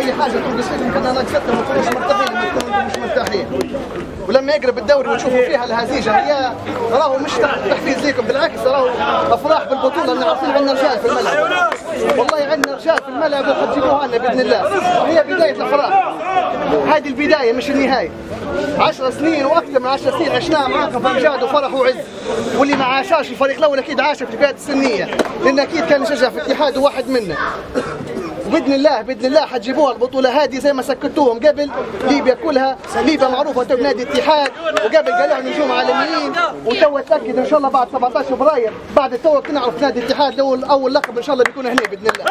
اي حاجه تنقص فيكم كنا ناقصتكم ما تكونوش مرتاحين ما تكونوا مش مرتاحين. ولما يقرب الدوري ونشوفوا فيها الهزيجه هي راهو مش تحفيز ليكم، بالعكس راهو افراح بالبطوله. ان عارفين عندنا رجال في الملعب، والله عندنا رجال في الملعب وحتجيبوها لنا باذن الله. هي بدايه الافراح، هذه البدايه مش النهايه. 10 سنين واكثر من 10 سنين عشناها معاكم في امجاد وفرح وعز، واللي ما عاشاش الفريق الاول اكيد عاش في الفئات السنيه، لان اكيد كان يشجع في اتحاد وواحد منا. باذن الله باذن الله حتجيبوها البطوله هذه زي ما سكتوهم قبل. ليبيا كلها، ليبيا معروفه تو نادي اتحاد، وقبل قالوا نجوم عالميين، وتو تاكد ان شاء الله بعد 17 فبراير بعد التو بنعرف نادي اتحاد اول لقب ان شاء الله بيكون هنا باذن الله.